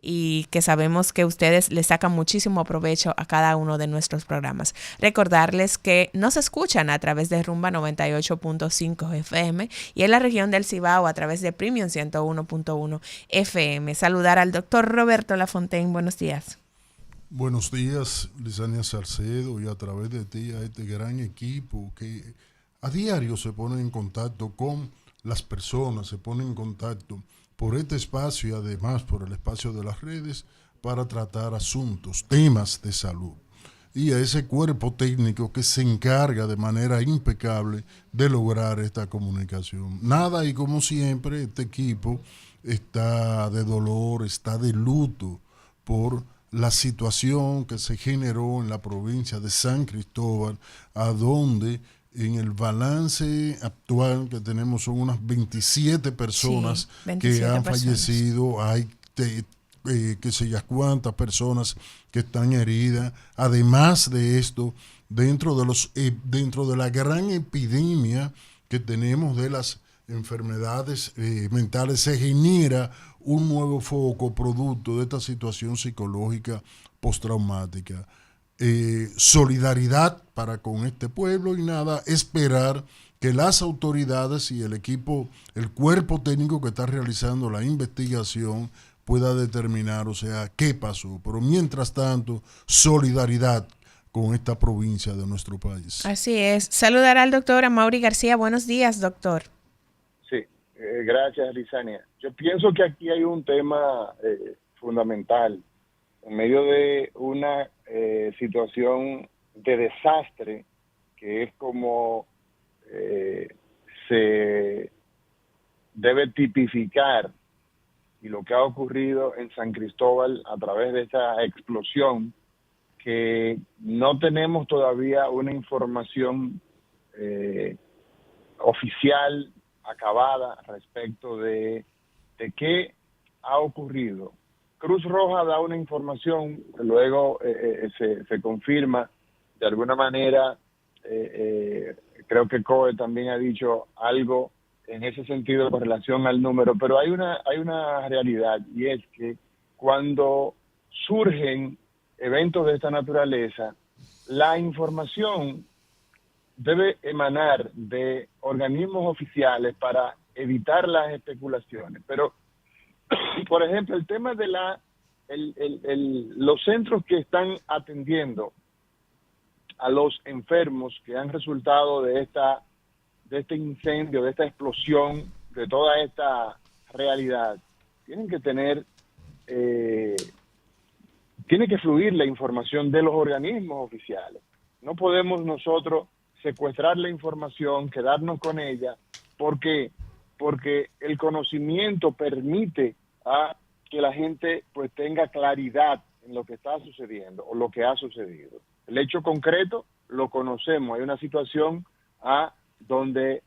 y que sabemos que ustedes le sacan muchísimo provecho a cada uno de nuestros programas. Recordarles que nos escuchan a través de Rumba 98.5 FM y en la región del Cibao a través de Premium 101.1 FM. Saludar al doctor Roberto Lafontaine. Buenos días. Buenos días, Lisania Salcedo, y a través de ti a este gran equipo que a diario se pone en contacto con las personas, se pone en contacto por este espacio y además por el espacio de las redes para tratar asuntos, temas de salud. Y a ese cuerpo técnico que se encarga de manera impecable de lograr esta comunicación. Nada, y como siempre, este equipo está de dolor, está de luto por la situación que se generó en la provincia de San Cristóbal, a donde en el balance actual que tenemos son unas 27 personas Sí, que 27 han personas. fallecido, hay que sé ya cuántas personas que están heridas. Además de esto, dentro de la gran epidemia que tenemos de las enfermedades mentales, se genera un nuevo foco producto de esta situación psicológica postraumática. Solidaridad para con este pueblo y nada, esperar que las autoridades y el equipo, el cuerpo técnico que está realizando la investigación pueda determinar, o sea, qué pasó. Pero mientras tanto, solidaridad con esta provincia de nuestro país. Así es. Saludar al doctor Amaury García. Buenos días, doctor. Sí, gracias, Lisania. Yo pienso que aquí hay un tema fundamental. En medio de una situación de desastre, que es como se debe tipificar y lo que ha ocurrido en San Cristóbal a través de esta explosión, que no tenemos todavía una información oficial acabada respecto de qué ha ocurrido. Cruz Roja da una información, luego se confirma de alguna manera. Creo que COE también ha dicho algo en ese sentido con relación al número, pero hay una realidad, y es que cuando surgen eventos de esta naturaleza, la información debe emanar de organismos oficiales para evitar las especulaciones. Pero, por ejemplo, el tema de los centros que están atendiendo a los enfermos que han resultado de este incendio, de esta explosión, de toda esta realidad, tienen que tener, tiene que fluir la información de los organismos oficiales. No podemos nosotros secuestrar la información, quedarnos con ella, porque el conocimiento permite a que la gente pues tenga claridad en lo que está sucediendo o lo que ha sucedido. El hecho concreto lo conocemos. Hay una situación donde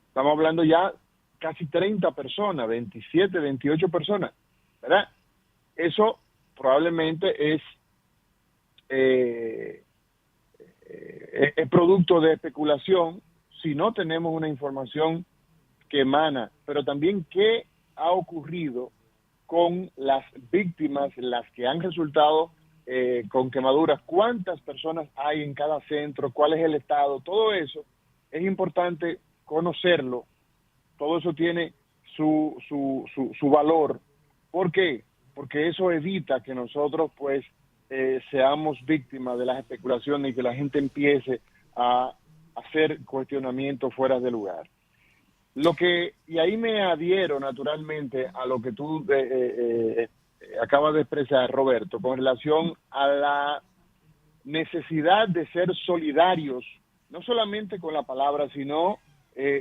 estamos hablando ya casi 30 personas, 27, 28 personas, ¿verdad? Eso probablemente es producto de especulación si no tenemos una información que emana, pero también qué ha ocurrido con las víctimas, las que han resultado con quemaduras, cuántas personas hay en cada centro, cuál es el estado. Todo eso es importante conocerlo, todo eso tiene su valor. ¿Por qué? Porque eso evita que nosotros pues seamos víctimas de las especulaciones y que la gente empiece a hacer cuestionamientos fuera de lugar. Y ahí me adhiero naturalmente a lo que tú acabas de expresar, Roberto, con relación a la necesidad de ser solidarios, no solamente con la palabra, sino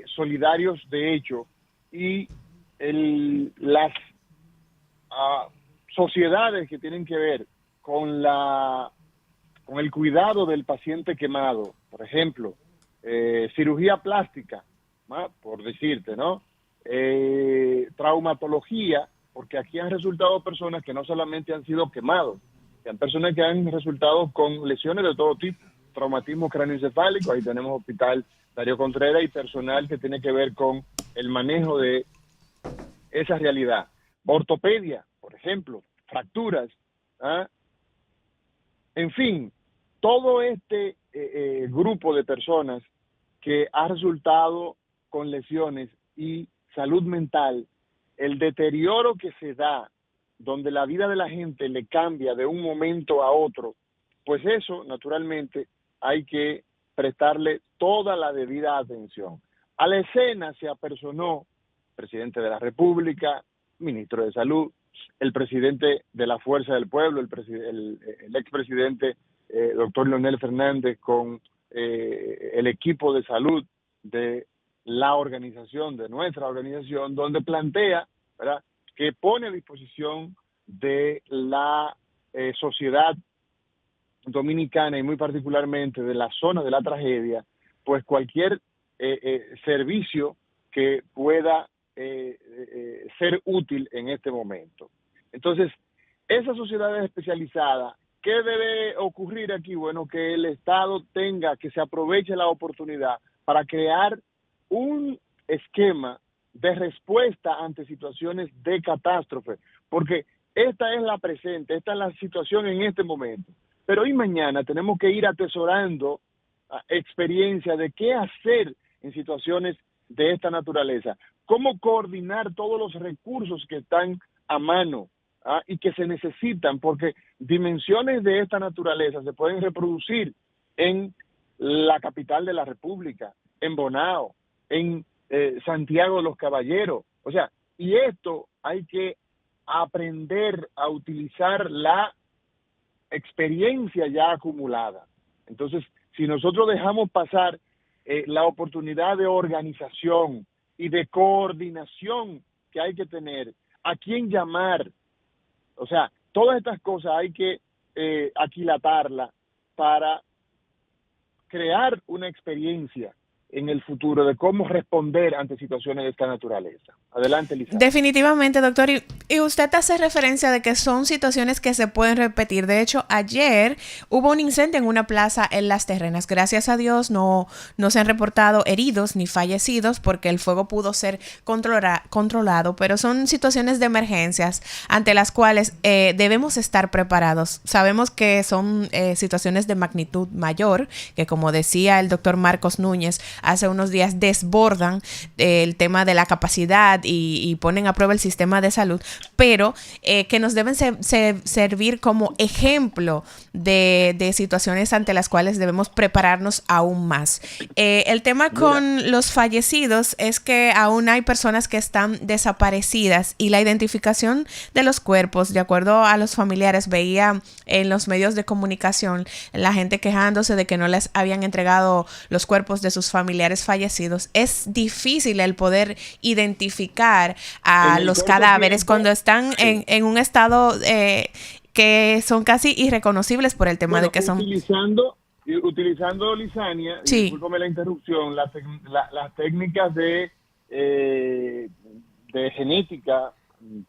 solidarios de hecho, y las sociedades que tienen que ver con el cuidado del paciente quemado, por ejemplo, cirugía plástica, por decirte, ¿no? Traumatología, porque aquí han resultado personas que no solamente han sido quemados, que han personas que han resultado con lesiones de todo tipo, traumatismo cráneoencefálico, ahí tenemos Hospital Darío Contreras y personal que tiene que ver con el manejo de esa realidad. ortopedia, por ejemplo, fracturas, ¿ah? En fin, todo este grupo de personas que ha resultado con lesiones y salud mental, el deterioro que se da, donde la vida de la gente le cambia de un momento a otro, pues eso, naturalmente, hay que prestarle toda la debida atención. A la escena se apersonó el presidente de la República, ministro de Salud, el presidente de la Fuerza del Pueblo, el expresidente doctor Leonel Fernández, con el equipo de salud de la organización, de nuestra organización, donde plantea, ¿verdad?, que pone a disposición de la sociedad dominicana y muy particularmente de la zona de la tragedia, pues cualquier servicio que pueda ser útil en este momento. Entonces, esas sociedades especializadas, ¿qué debe ocurrir aquí? Bueno, que el Estado que se aproveche la oportunidad para crear un esquema de respuesta ante situaciones de catástrofe, porque esta es la presente, esta es la situación en este momento. Pero hoy mañana tenemos que ir atesorando experiencia de qué hacer en situaciones de esta naturaleza, cómo coordinar todos los recursos que están a mano y que se necesitan, porque dimensiones de esta naturaleza se pueden reproducir en la capital de la República, en Bonao, en Santiago de los Caballeros. O sea, y esto hay que aprender a utilizar la experiencia ya acumulada. Entonces, si nosotros dejamos pasar la oportunidad de organización y de coordinación que hay que tener, a quién llamar, o sea, todas estas cosas hay que aquilatarlas para crear una experiencia en el futuro de cómo responder ante situaciones de esta naturaleza. Adelante, Lisa. Definitivamente, doctor. Y usted hace referencia de que son situaciones que se pueden repetir. De hecho, ayer hubo un incendio en una plaza en Las Terrenas. Gracias a Dios no se han reportado heridos ni fallecidos porque el fuego pudo ser controlado, pero son situaciones de emergencias ante las cuales debemos estar preparados. Sabemos que son situaciones de magnitud mayor, que como decía el doctor Marcos Núñez, hace unos días desbordan el tema de la capacidad y ponen a prueba el sistema de salud, pero que nos deben servir como ejemplo de situaciones ante las cuales debemos prepararnos aún más. El tema con los fallecidos es que aún hay personas que están desaparecidas y la identificación de los cuerpos, de acuerdo a los familiares, veía en los medios de comunicación la gente quejándose de que no les habían entregado los cuerpos de sus familiares fallecidos. Es difícil el poder identificar a los cadáveres cuando están en un estado que son casi irreconocibles por el tema de que son... Utilizando, Lisania, sí. Discúlpame la interrupción, las técnicas de genética,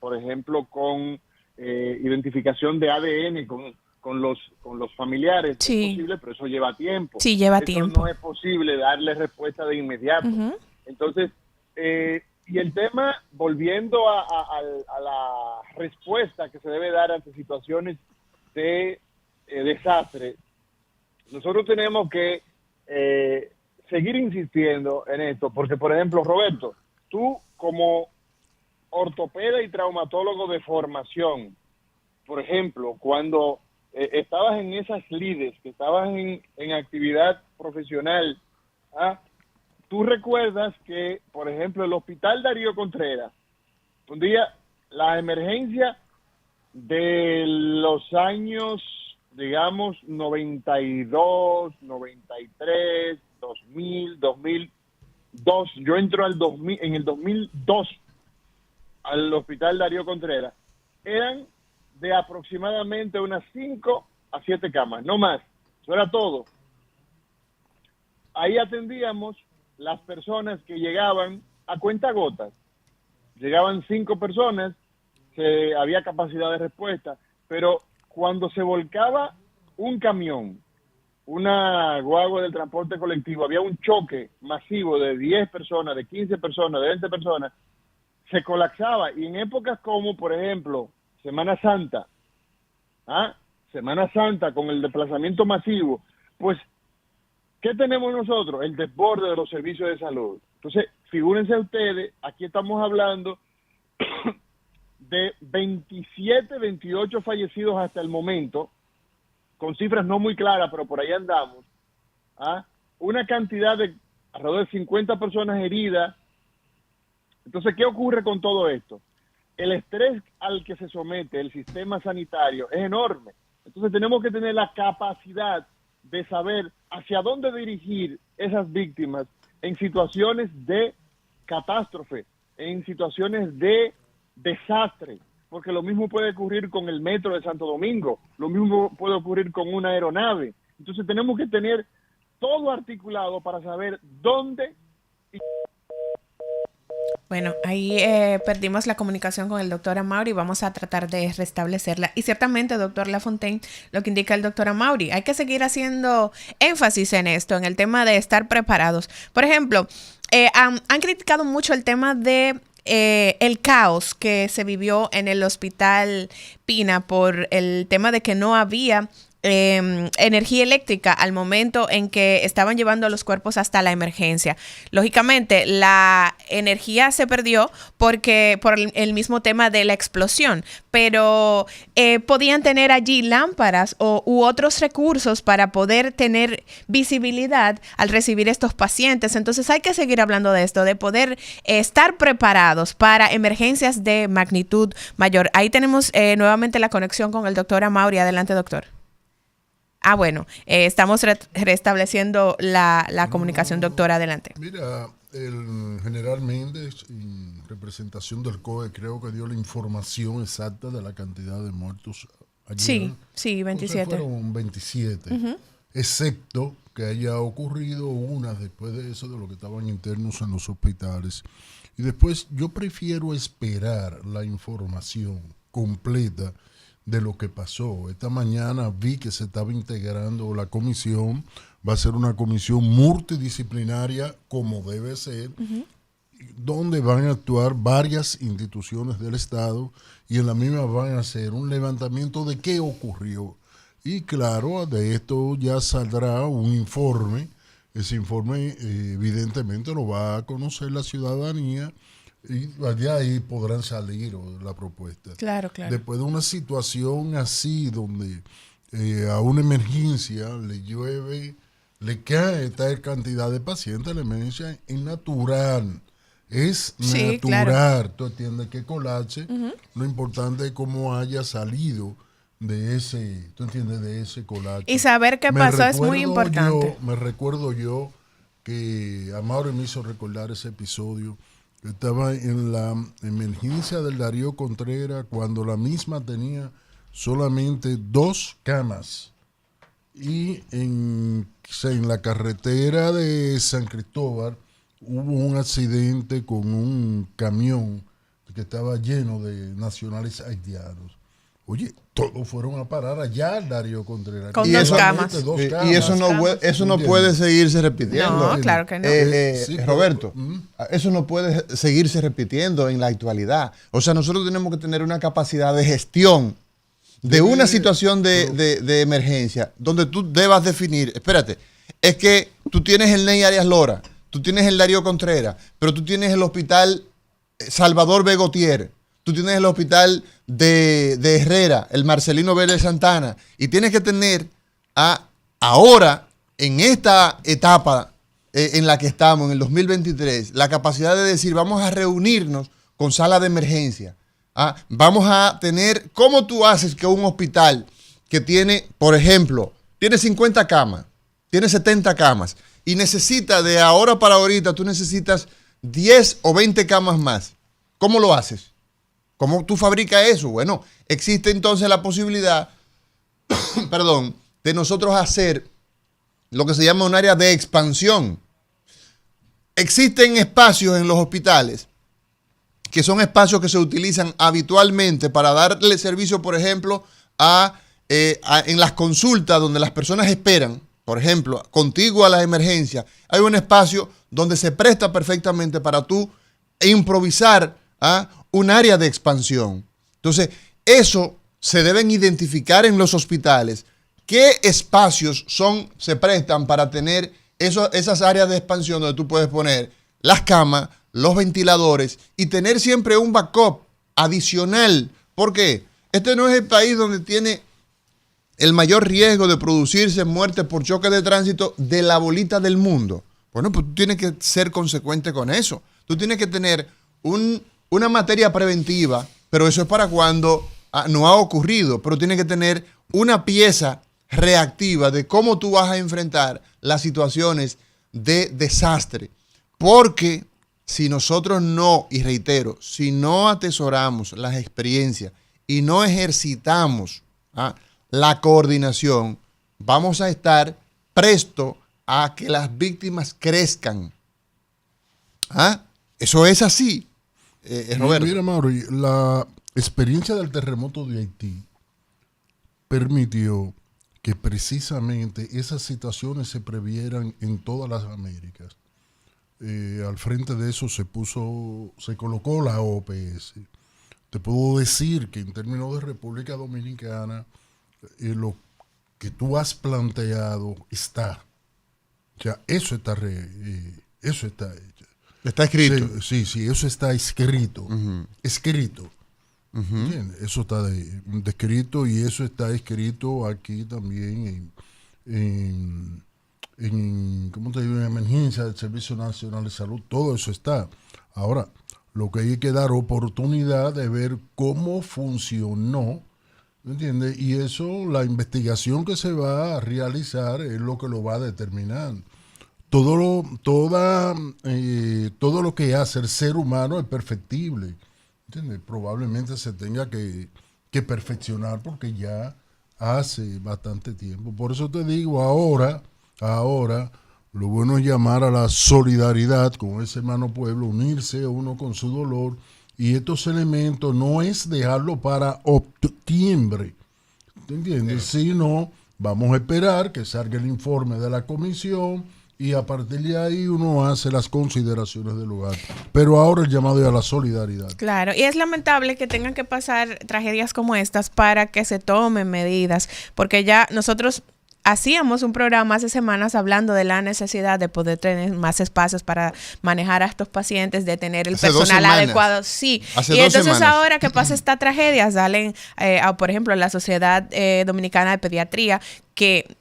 por ejemplo, con identificación de ADN, con los familiares, sí. Es posible, pero eso lleva tiempo. Sí, lleva eso tiempo. No es posible darle respuesta de inmediato. Uh-huh. Entonces, y el tema, volviendo a la respuesta que se debe dar ante situaciones de desastre, nosotros tenemos que seguir insistiendo en esto, porque, por ejemplo, Roberto, tú como ortopeda y traumatólogo de formación, por ejemplo, cuando estabas en esas lides, que estabas en actividad profesional, tú recuerdas que, por ejemplo, el Hospital Darío Contreras, un día, la emergencia de los años, digamos, 92, 93, 2000, 2002, yo entro en el 2002 al Hospital Darío Contreras, eran de aproximadamente unas 5 a 7 camas, no más, eso era todo. Ahí atendíamos las personas que llegaban a cuentagotas, llegaban 5 personas, que había capacidad de respuesta, pero cuando se volcaba un camión, una guagua del transporte colectivo, había un choque masivo de 10 personas, de 15 personas, de 20 personas, se colapsaba. Y en épocas como, por ejemplo, Semana Santa, Semana Santa con el desplazamiento masivo, pues, ¿qué tenemos nosotros? El desborde de los servicios de salud. Entonces, figúrense ustedes, aquí estamos hablando de 27, 28 fallecidos hasta el momento, con cifras no muy claras, pero por ahí andamos. Una cantidad de alrededor de 50 personas heridas. Entonces, ¿qué ocurre con todo esto? El estrés al que se somete el sistema sanitario es enorme. Entonces, tenemos que tener la capacidad de saber hacia dónde dirigir esas víctimas en situaciones de catástrofe, en situaciones de desastre, porque lo mismo puede ocurrir con el metro de Santo Domingo, lo mismo puede ocurrir con una aeronave. Entonces tenemos que tener todo articulado para saber dónde. Bueno, ahí perdimos la comunicación con el doctor Amaury, vamos a tratar de restablecerla. Y ciertamente, doctor Lafontaine, lo que indica el doctor Amaury, hay que seguir haciendo énfasis en esto, en el tema de estar preparados. Por ejemplo, han criticado mucho el tema de el caos que se vivió en el hospital Pina por el tema de que no había energía eléctrica al momento en que estaban llevando los cuerpos hasta la emergencia. Lógicamente, la energía se perdió por el mismo tema de la explosión, pero podían tener allí lámparas u otros recursos para poder tener visibilidad al recibir estos pacientes. Entonces hay que seguir hablando de esto, de poder estar preparados para emergencias de magnitud mayor. Ahí tenemos nuevamente la conexión con el doctor Amaury. Adelante, doctor. Bueno, estamos restableciendo la comunicación, doctor, adelante. Mira, el general Méndez, en representación del COE, creo que dio la información exacta de la cantidad de muertos ayer. Sí, 27. Entonces fueron 27, excepto que haya ocurrido unas después de eso, de los que estaban internos en los hospitales. Y después yo prefiero esperar la información completa de lo que pasó. Esta mañana vi que se estaba integrando la comisión, va a ser una comisión multidisciplinaria como debe ser, donde van a actuar varias instituciones del Estado y en la misma van a hacer un levantamiento de qué ocurrió. Y claro, de esto ya saldrá un informe. Ese informe evidentemente lo va a conocer la ciudadanía, y de ahí podrán salir la propuesta. Claro, claro. Después de una situación así, donde a una emergencia le llueve, le cae tal cantidad de pacientes, la emergencia es natural. Es sí, natural. Claro. Tú entiendes que colapse. Lo importante es cómo haya salido de ese, tú entiendes, de ese colapso. Y saber qué pasó es muy importante. Me recuerdo yo que Amaury me hizo recordar ese episodio. Estaba en la emergencia del Darío Contreras cuando la misma tenía solamente 2 camas. Y en la carretera de San Cristóbal hubo un accidente con un camión que estaba lleno de nacionales haitianos. Oye, todos fueron a parar allá al Darío Contreras. Con 2 camas. Y eso no puede seguirse repitiendo. No, claro que no. Sí, Roberto, eso no puede seguirse repitiendo en la actualidad. O sea, nosotros tenemos que tener una capacidad de gestión de una situación de emergencia donde tú debas definir, espérate, es que tú tienes el Ney Arias Lora, tú tienes el Darío Contreras, pero tú tienes el hospital Salvador Begotier, tú tienes el hospital de Herrera, el Marcelino Vélez Santana, y tienes que tener ahora, en esta etapa en la que estamos, en el 2023, la capacidad de decir, vamos a reunirnos con sala de emergencia. Vamos a tener, ¿cómo tú haces que un hospital que tiene, por ejemplo, tiene 50 camas, tiene 70 camas, y necesita de ahora para ahorita, tú necesitas 10 o 20 camas más? ¿Cómo lo haces? ¿Cómo tú fabricas eso? Bueno, existe entonces la posibilidad, perdón, de nosotros hacer lo que se llama un área de expansión. Existen espacios en los hospitales que son espacios que se utilizan habitualmente para darle servicio, por ejemplo, en las consultas donde las personas esperan, por ejemplo, contiguo a la emergencia, hay un espacio donde se presta perfectamente para tú improvisar un área de expansión. Entonces, eso se deben identificar en los hospitales. ¿Qué espacios se prestan para tener esas áreas de expansión donde tú puedes poner las camas, los ventiladores y tener siempre un backup adicional? ¿Por qué? Este no es el país donde tiene el mayor riesgo de producirse muerte por choque de tránsito de la bolita del mundo. Bueno, pues tú tienes que ser consecuente con eso. Tú tienes que tener una materia preventiva, pero eso es para cuando no ha ocurrido, pero tienes que tener una pieza reactiva de cómo tú vas a enfrentar las situaciones de desastre. Porque si nosotros no, y reitero, si no atesoramos las experiencias y no ejercitamos la coordinación, vamos a estar presto a que las víctimas crezcan. Eso es así, Roberto. Mira, Mauri, la experiencia del terremoto de Haití permitió que precisamente esas situaciones se previeran en todas las Américas. Al frente de eso se colocó la OPS. Te puedo decir que en términos de República Dominicana, lo que tú has planteado está. O sea, eso está hecho. Está escrito. Sí, eso está escrito. Uh-huh. Escrito. Uh-huh. Eso está descrito y eso está escrito aquí también ¿cómo te digo? En emergencia del Servicio Nacional de Salud. Todo eso está. Ahora, lo que hay que dar oportunidad de ver cómo funcionó, ¿me entiendes? Y eso, la investigación que se va a realizar es lo que lo va a determinar. Todo lo que hace el ser humano es perfectible, ¿entiendes? Probablemente se tenga que perfeccionar porque ya hace bastante tiempo. Por eso te digo, ahora, lo bueno es llamar a la solidaridad con ese hermano pueblo, unirse uno con su dolor, y estos elementos no es dejarlo para octubre, ¿te entiendes? Sino vamos a esperar que salga el informe de la comisión y a partir de ahí uno hace las consideraciones del lugar. Pero ahora el llamado es a la solidaridad. Claro, y es lamentable que tengan que pasar tragedias como estas para que se tomen medidas, porque ya nosotros hacíamos un programa hace semanas hablando de la necesidad de poder tener más espacios para manejar a estos pacientes, de tener el personal adecuado. Sí, y entonces ahora que pasa esta tragedia, salen, por ejemplo, la Sociedad Dominicana de Pediatría, que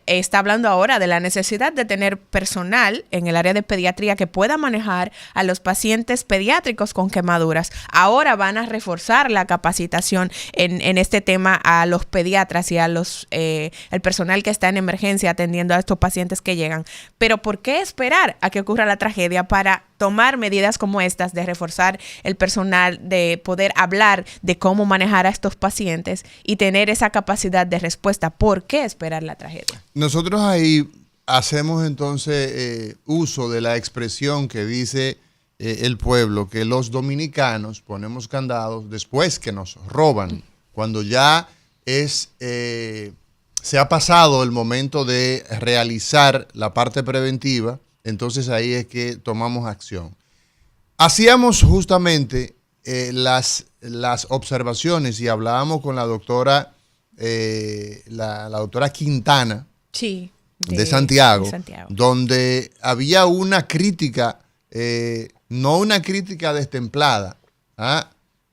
está hablando ahora de la necesidad de tener personal en el área de pediatría que pueda manejar a los pacientes pediátricos con quemaduras. Ahora van a reforzar la capacitación en este tema a los pediatras y a el personal que está en emergencia atendiendo a estos pacientes que llegan. Pero ¿por qué esperar a que ocurra la tragedia para tomar medidas como estas de reforzar el personal, de poder hablar de cómo manejar a estos pacientes y tener esa capacidad de respuesta? ¿Por qué esperar la tragedia? Nosotros ahí hacemos entonces uso de la expresión que dice el pueblo, que los dominicanos ponemos candados después que nos roban, cuando ya se ha pasado el momento de realizar la parte preventiva. Entonces ahí es que tomamos acción. Hacíamos justamente las observaciones y hablábamos con la doctora, la doctora Quintana, sí, de Santiago, donde había una crítica, no una crítica destemplada.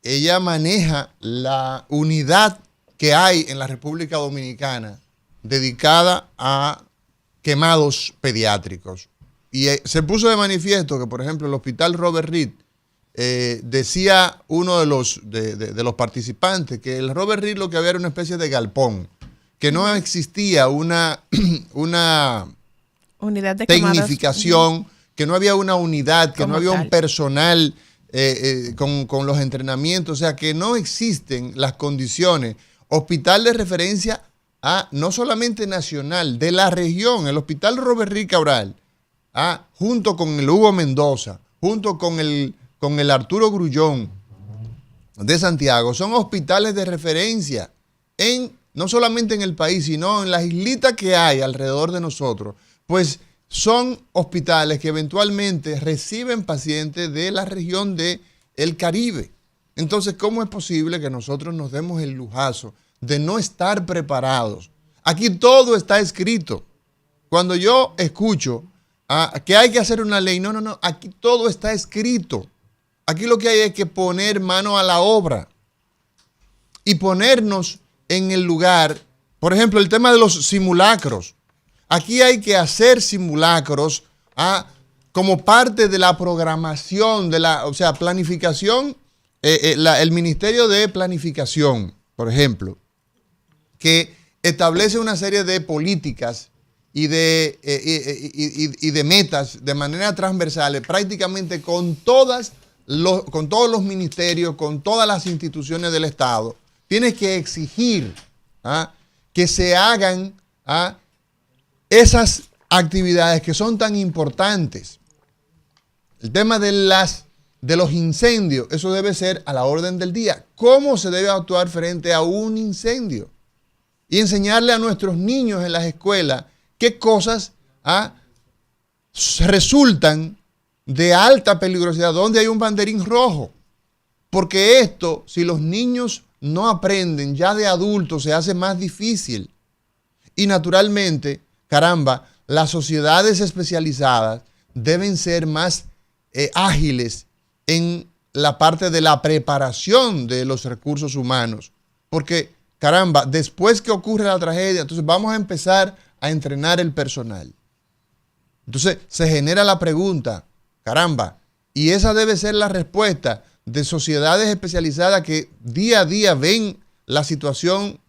Ella maneja la unidad que hay en la República Dominicana dedicada a quemados pediátricos. Y se puso de manifiesto que, por ejemplo, el hospital Robert Reed, decía uno de los participantes que el Robert Reed lo que había era una especie de galpón, que no existía una unidad de tecnificación, que no había una unidad, que no había un personal con los entrenamientos, o sea, que no existen las condiciones. Hospital de referencia no solamente nacional, de la región, el hospital Robert Reed Cabral, junto con el Hugo Mendoza, junto con el Arturo Grullón de Santiago, son hospitales de referencia no solamente en el país, sino en las islitas que hay alrededor de nosotros. Pues son hospitales que eventualmente reciben pacientes de la región de el Caribe. Entonces, ¿cómo es posible que nosotros nos demos el lujazo de no estar preparados? Aquí todo está escrito. Cuando yo escucho que hay que hacer una ley, no, aquí todo está escrito. Aquí lo que hay es que poner mano a la obra y ponernos en el lugar. Por ejemplo, el tema de los simulacros. Aquí hay que hacer simulacros como parte de la programación, planificación, el Ministerio de Planificación, por ejemplo, que establece una serie de políticas y de metas de manera transversal, prácticamente con todos los ministerios, con todas las instituciones del Estado. Tienes que exigir que se hagan esas actividades que son tan importantes. El tema de los incendios, eso debe ser a la orden del día. ¿Cómo se debe actuar frente a un incendio? Y enseñarle a nuestros niños en las escuelas qué cosas resultan de alta peligrosidad, donde hay un banderín rojo. Porque esto, si los niños no aprenden ya de adultos, se hace más difícil. Y naturalmente, caramba, las sociedades especializadas deben ser más ágiles en la parte de la preparación de los recursos humanos. Porque, caramba, después que ocurre la tragedia, entonces vamos a empezar a entrenar el personal. Entonces se genera la pregunta, caramba, y esa debe ser la respuesta de sociedades especializadas que día a día ven la situación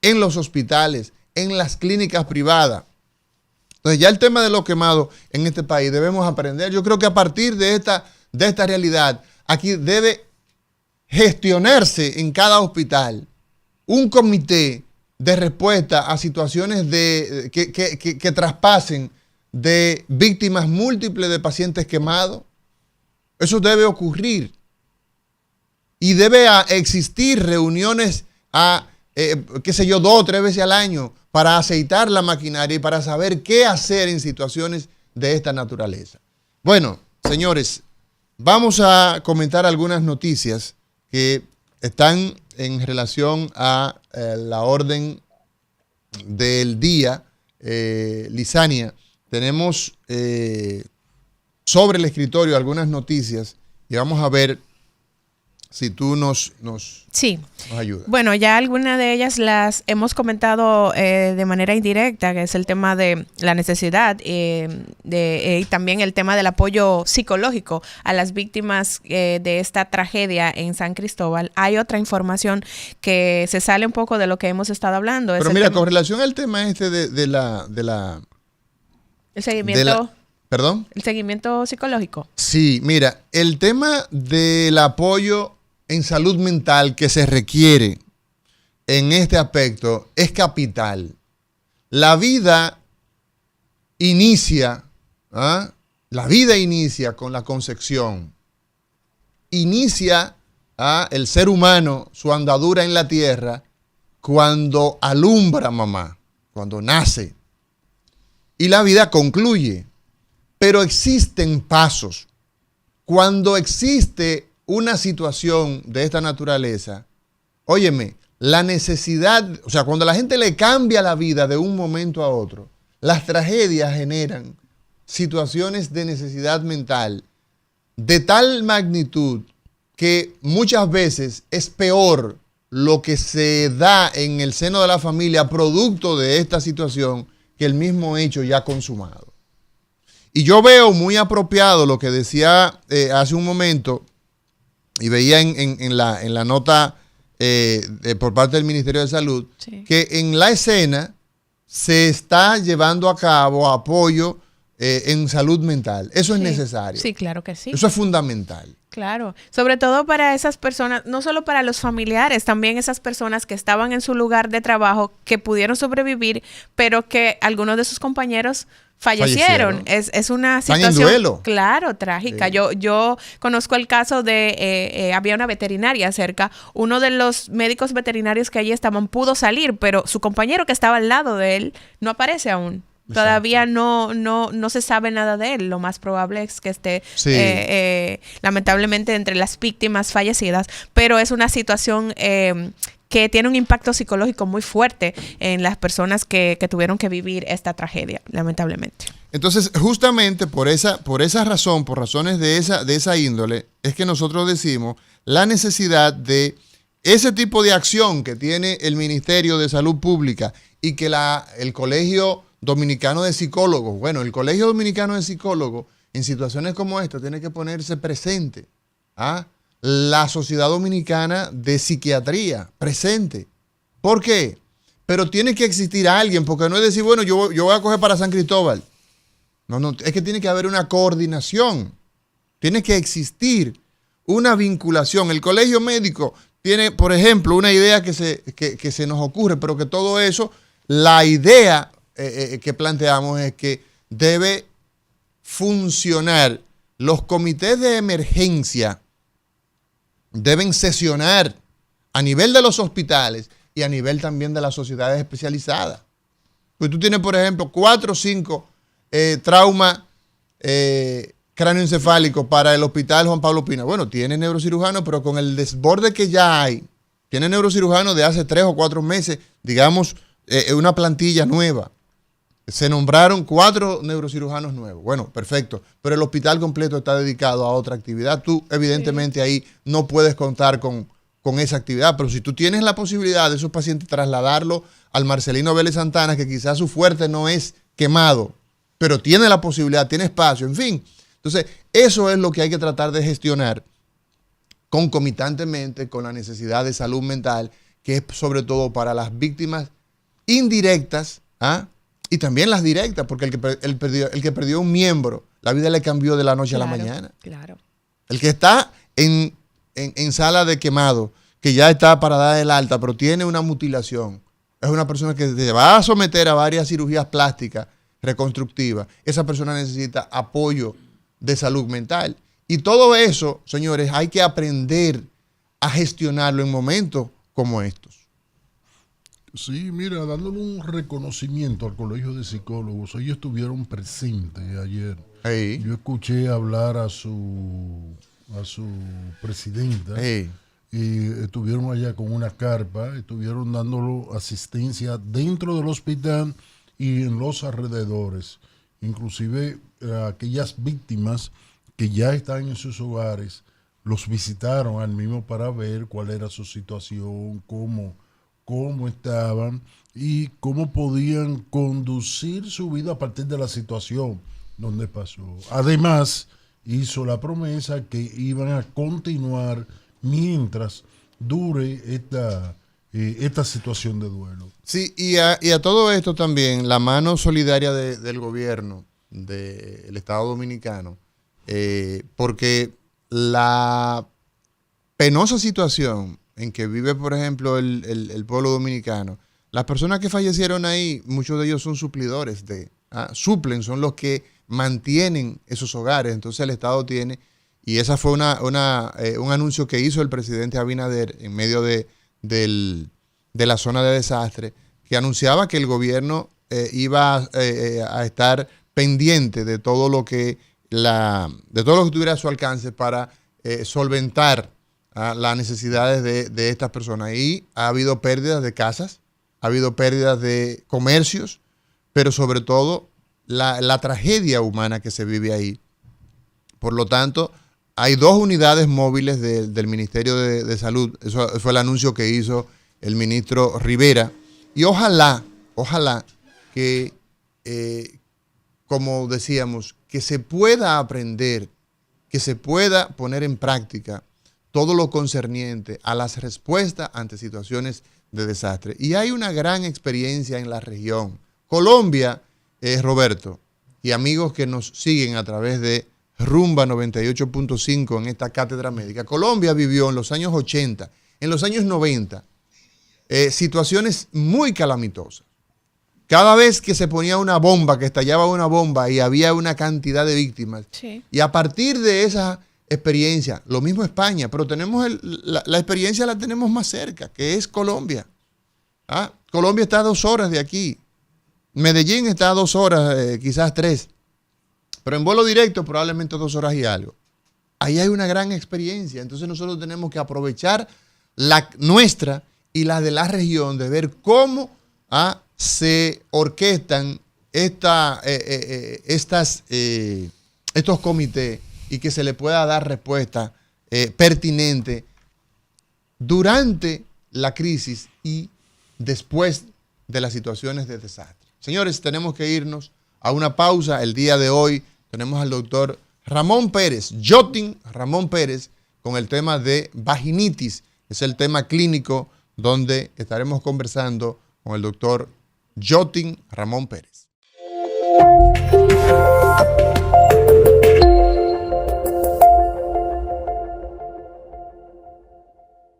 en los hospitales, en las clínicas privadas. Entonces ya el tema de los quemados en este país debemos aprender. Yo creo que a partir de esta realidad, aquí debe gestionarse en cada hospital un comité de respuesta a situaciones que traspasen de víctimas múltiples de pacientes quemados. Eso debe ocurrir. Y debe existir reuniones 2 o 3 veces al año para aceitar la maquinaria y para saber qué hacer en situaciones de esta naturaleza. Bueno, señores, vamos a comentar algunas noticias que están en relación a la orden del día. Lisania, tenemos sobre el escritorio algunas noticias y vamos a ver si tú nos ayudas. Bueno, ya algunas de ellas las hemos comentado de manera indirecta, que es el tema de la necesidad y también el tema del apoyo psicológico a las víctimas de esta tragedia en San Cristóbal. Hay otra información que se sale un poco de lo que hemos estado hablando. Pero mira, con relación al tema de la el seguimiento. ¿Perdón? El seguimiento psicológico. Sí, mira, el tema del apoyo en salud mental que se requiere en este aspecto es capital. La vida inicia con la concepción. Inicia el ser humano su andadura en la tierra cuando alumbra mamá, cuando nace. Y la vida concluye. Pero existen pasos. Cuando existe una situación de esta naturaleza, óyeme, la necesidad, o sea, cuando a la gente le cambia la vida de un momento a otro, las tragedias generan situaciones de necesidad mental de tal magnitud que muchas veces es peor lo que se da en el seno de la familia producto de esta situación que el mismo hecho ya consumado. Y yo veo muy apropiado lo que decía hace un momento y veía en la nota por parte del Ministerio de Salud, sí, que en la escena se está llevando a cabo apoyo en salud mental. Eso es necesario. Sí, claro que sí. Eso es fundamental. Claro, sobre todo para esas personas, no solo para los familiares, también esas personas que estaban en su lugar de trabajo, que pudieron sobrevivir, pero que algunos de sus compañeros fallecieron. Es una situación, en duelo, claro, trágica. Sí. Yo conozco el caso de, había una veterinaria cerca, uno de los médicos veterinarios que allí estaban pudo salir, pero su compañero que estaba al lado de él no aparece aún. Todavía no se sabe nada de él. Lo más probable es que esté lamentablemente entre las víctimas fallecidas, pero es una situación que tiene un impacto psicológico muy fuerte en las personas que tuvieron que vivir esta tragedia, lamentablemente. Entonces, justamente por esa razón, por razones de esa índole, es que nosotros decimos la necesidad de ese tipo de acción que tiene el Ministerio de Salud Pública y que el Colegio Dominicano de Psicólogos, el Colegio Dominicano de Psicólogos en situaciones como esta tiene que ponerse presente. La Sociedad Dominicana de Psiquiatría, presente. ¿Por qué? Pero tiene que existir alguien, porque no es decir, bueno, yo voy a coger para San Cristóbal. No, es que tiene que haber una coordinación. Tiene que existir una vinculación. El colegio médico tiene, por ejemplo, una idea que se nos ocurre, pero que todo eso, la idea que planteamos es que debe funcionar. Los comités de emergencia deben sesionar a nivel de los hospitales y a nivel también de las sociedades especializadas. Pues tú tienes, por ejemplo, 4 o 5 traumas cráneoencefálicos para el Hospital Juan Pablo Pina. Bueno, tiene neurocirujano, pero con el desborde que ya hay, tiene neurocirujano de hace 3 o 4 meses, digamos, una plantilla nueva. Se nombraron 4 neurocirujanos nuevos. Bueno, perfecto. Pero el hospital completo está dedicado a otra actividad. Tú, evidentemente, ahí no puedes contar con esa actividad. Pero si tú tienes la posibilidad de esos pacientes trasladarlo al Marcelino Vélez Santana, que quizás su fuerte no es quemado, pero tiene la posibilidad, tiene espacio, en fin. Entonces, eso es lo que hay que tratar de gestionar concomitantemente con la necesidad de salud mental, que es sobre todo para las víctimas indirectas, y también las directas, porque el que perdió un miembro, la vida le cambió de la noche a la mañana. Claro. El que está en sala de quemado, que ya está para dar el alta, pero tiene una mutilación, es una persona que se va a someter a varias cirugías plásticas reconstructivas. Esa persona necesita apoyo de salud mental. Y todo eso, señores, hay que aprender a gestionarlo en momentos como estos. Sí, mira, dándole un reconocimiento al Colegio de Psicólogos. Ellos estuvieron presentes ayer. Hey. Yo escuché hablar a su presidenta. Hey. Y estuvieron allá con una carpa, estuvieron dándole asistencia dentro del hospital y en los alrededores. Inclusive aquellas víctimas que ya están en sus hogares, los visitaron al mismo para ver cuál era su situación, cómo estaban y cómo podían conducir su vida a partir de la situación donde pasó. Además, hizo la promesa que iban a continuar mientras dure esta situación de duelo. Sí, y a todo esto también, la mano solidaria del gobierno del Estado Dominicano, porque la penosa situación en que vive, por ejemplo, el pueblo dominicano, las personas que fallecieron ahí, muchos de ellos son suplidores suplen, son los que mantienen esos hogares. Entonces el Estado tiene, y esa fue un anuncio que hizo el presidente Abinader en medio de la zona de desastre, que anunciaba que el gobierno iba a estar pendiente de todo lo que tuviera a su alcance para solventar las necesidades de estas personas. Y ha habido pérdidas de casas, ha habido pérdidas de comercios, pero sobre todo la tragedia humana que se vive ahí. Por lo tanto, hay 2 unidades móviles del Ministerio de Salud. Eso fue el anuncio que hizo el ministro Rivera. Y ojalá que, como decíamos, que se pueda aprender, que se pueda poner en práctica todo lo concerniente a las respuestas ante situaciones de desastre. Y hay una gran experiencia en la región. Colombia, Roberto, y amigos que nos siguen a través de Rumba 98.5 en esta cátedra médica. Colombia vivió en los años 80, en los años 90, situaciones muy calamitosas. Cada vez que se ponía una bomba, que estallaba una bomba y había una cantidad de víctimas. Sí. Y a partir de esa experiencia, lo mismo España, pero tenemos la experiencia la tenemos más cerca, que es Colombia. Colombia está a 2 horas de aquí. Medellín está a 2 horas, quizás 3. Pero en vuelo directo probablemente 2 horas y algo. Ahí hay una gran experiencia. Entonces nosotros tenemos que aprovechar la nuestra y la de la región, de ver cómo se orquestan estos comités y que se le pueda dar respuesta pertinente durante la crisis y después de las situaciones de desastre. Señores, tenemos que irnos a una pausa. El día de hoy tenemos al doctor Ramón Pérez, Jotin Ramón Pérez, con el tema de vaginitis. Es el tema clínico donde estaremos conversando con el doctor Jotin Ramón Pérez.